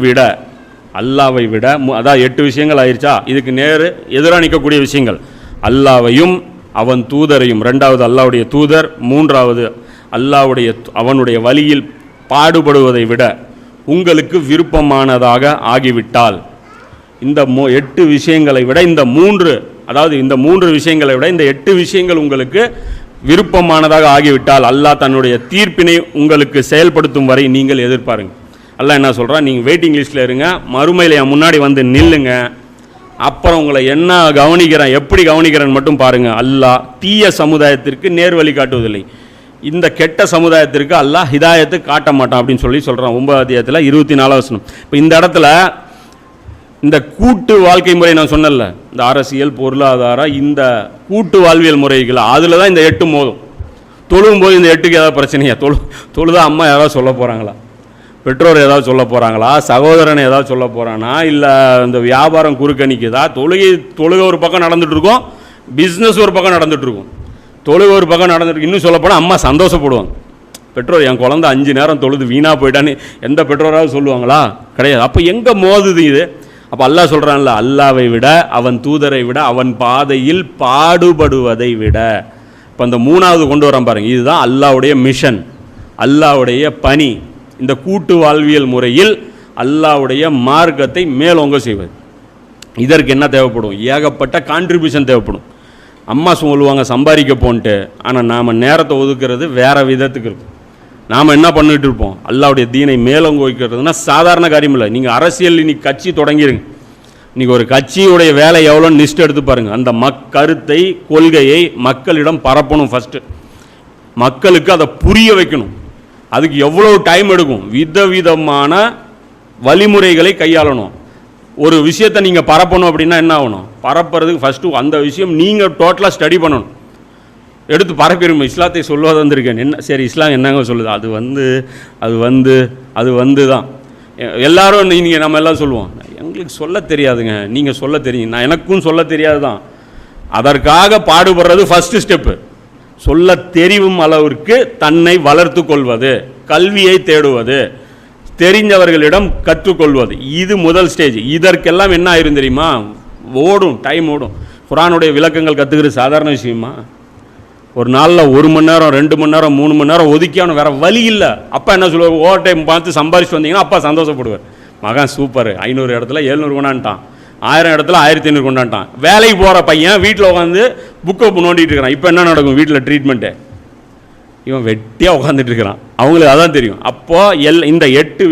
விட அல்லாவை விட அதான் 8 விஷயங்கள் ஆயிடுச்சா. இதுக்கு எதிராக நிற்கக்கூடிய விஷயங்கள் அல்லாவையும் அவன் தூதரையும், 2வது அல்லாவுடைய தூதர், 3வது அவனுடைய வழியில் பாடுபடுவதை விட உங்களுக்கு விருப்பமானதாக ஆகிவிட்டால், இந்த 8 விஷயங்களை விட இந்த 3 விஷயங்களை விட இந்த 8 விஷயங்கள் உங்களுக்கு விருப்பமானதாக ஆகிவிட்டால் அல்லாஹ் தன்னுடைய தீர்ப்பினை உங்களுக்கு செயல்படுத்தும் வரை நீங்கள் எதிர்பாருங்க. அல்லாஹ் என்ன சொல்கிறான், நீங்கள் வெயிட்டிங் லிஸ்ட்டில் இருங்க, மறுமையில் என் முன்னாடி வந்து நில்லுங்க, அப்புறம் உங்களை என்ன கவனிக்கிறேன், எப்படி கவனிக்கிறேன்னு மட்டும் பாருங்கள். அல்லாஹ் தீய சமுதாயத்திற்கு நேர்வழி காட்டுவதில்லை, இந்த கெட்ட சமுதாயத்திற்கு அல்லாஹ் ஹிதாயத்து காட்ட மாட்டான் அப்படின்னு சொல்கிறான் 9வது அத்தியாயத்தில் 24வது வசனம். இப்போ இந்த இடத்துல இந்த கூட்டு வாழ்க்கை முறை நான் சொன்னல, இந்த அரசியல் பொருளாதார இந்த கூட்டு வாழ்வியல் முறைகள், அதில் தான் இந்த 8 மோதும். தொழும்போது இந்த 8க்கு ஏதாவது பிரச்சனையா? தொழுதா அம்மா ஏதாவது சொல்ல போகிறாங்களா, பெற்றோர் ஏதாவது சொல்ல போகிறாங்களா, சகோதரனை ஏதாவது சொல்ல போகிறானா, இல்லை இந்த வியாபாரம் குறுக்கணிக்குதா? தொழுகை ஒரு பக்கம் நடந்துகிட்ருக்கோம், பிஸ்னஸ் ஒரு பக்கம் நடந்துகிட்ருக்கும். தொழுகை ஒரு பக்கம் நடந்துட்டு இன்னும் சொல்லப்போனால் அம்மா சந்தோஷப்படுவாங்க. பெற்றோர் என் குழந்தை 5 நேரம் தொழுது வீணாக போயிட்டான்னு எந்த பெற்றோராவது சொல்லுவாங்களா? கிடையாது. அப்போ எங்கே மோதுது இது? அப்போ அல்லாஹ் சொல்கிறான்ல, அல்லாவை விட அவன் தூதரை விட அவன் பாதையில் பாடுபடுவதை விட. இப்போ அந்த 3வது கொண்டு வரான் பாருங்க, இதுதான் அல்லாஹ்வுடைய மிஷன், அல்லாஹ்வுடைய பணி. இந்த கூட்டு வாழ்வியல் முறையில் அல்லாஹ்வுடைய மார்க்கத்தை மேலோங்க செய்வது. இதற்கு என்ன தேவைப்படும்? ஏகப்பட்ட கான்ட்ரிபியூஷன் தேவைப்படும். அம்மா சொல்லுவாங்க சம்பாதிக்க போன்ட்டு, ஆனால் நாம் நேரத்தை ஒதுக்குறது வேறு விதத்துக்கு இருக்கும். நாம் என்ன பண்ணிகிட்டு இருப்போம்? அல்லாஹ்வுடைய தீனை மேலோங்க வைக்கிறதுனா சாதாரண காரியம் இல்லை. நீங்கள் அரசியல் இன்னைக்கு கட்சி தொடங்கிடுங்க, இன்றைக்கி ஒரு கட்சியுடைய வேலை எவ்வளோன்னு லிஸ்ட் எடுத்து பாருங்கள். அந்த கருத்தை கொள்கையை மக்களிடம் பரப்பணும். ஃபஸ்ட்டு மக்களுக்கு அதை புரிய வைக்கணும். அதுக்கு எவ்வளோ டைம் எடுக்கும்? விதவிதமான வழிமுறைகளை கையாளணும். ஒரு விஷயத்தை நீங்கள் பரப்பணும் அப்படின்னா என்ன ஆகணும்? பரப்புறதுக்கு ஃபஸ்ட்டு அந்த விஷயம் நீங்கள் டோட்டலாக ஸ்டடி பண்ணணும், எடுத்து பரப்பிடுங்க. இஸ்லாத்தை சொல்லுவது வந்திருக்கேன், என்ன சரி இஸ்லாம் என்னங்க சொல்லுது, அது வந்து தான் எல்லாரும் நீங்கள் நம்ம எல்லாம் சொல்லுவோம், எங்களுக்கு சொல்ல தெரியாதுங்க, நீங்கள் சொல்ல தெரியும், நான் எனக்கும் சொல்ல தெரியாது தான். அதற்காக பாடுபடுறது ஃபஸ்ட்டு ஸ்டெப்பு. சொல்ல தெரியும் அளவிற்கு தன்னை வளர்த்து கொள்வது, கல்வியை தேடுவது, தெரிஞ்சவர்களிடம் கற்றுக்கொள்வது, இது முதல் ஸ்டேஜ். இதற்கெல்லாம் என்ன ஆயிரும் தெரியுமா? ஓடும், டைம் ஓடும். குர்ஆனுடைய விளக்கங்கள் கற்றுக்கிறது சாதாரண விஷயமா? ஒரு நாளில் 1 மணி நேரம் 2 மணி நேரம் 3 மணி நேரம் ஒதுக்கியானு வேறு வழி இல்லை. அப்பா என்ன சொல்லுவார்? ஓவர் டைம் பார்த்து சம்பாரிச்சு வந்தீங்கன்னா அப்பா சந்தோஷப்படுவார். மகன் சூப்பர், 500 இடத்துல 700 கொண்டான்ட்டான், 1000 இடத்துல 1500 கொண்டான்ட்டான். வேலைக்கு போகிற பையன் வீட்டில் உட்காந்து புக்கை நோண்டிகிட்டு இருக்கிறான். இப்போ என்ன நடக்கும் வீட்டில்? ட்ரீட்மெண்ட்டு. இவன் வெட்டியாக உட்காந்துட்டு இருக்கிறான், அவங்களுக்கு அதான் தெரியும். அப்போது இந்த 8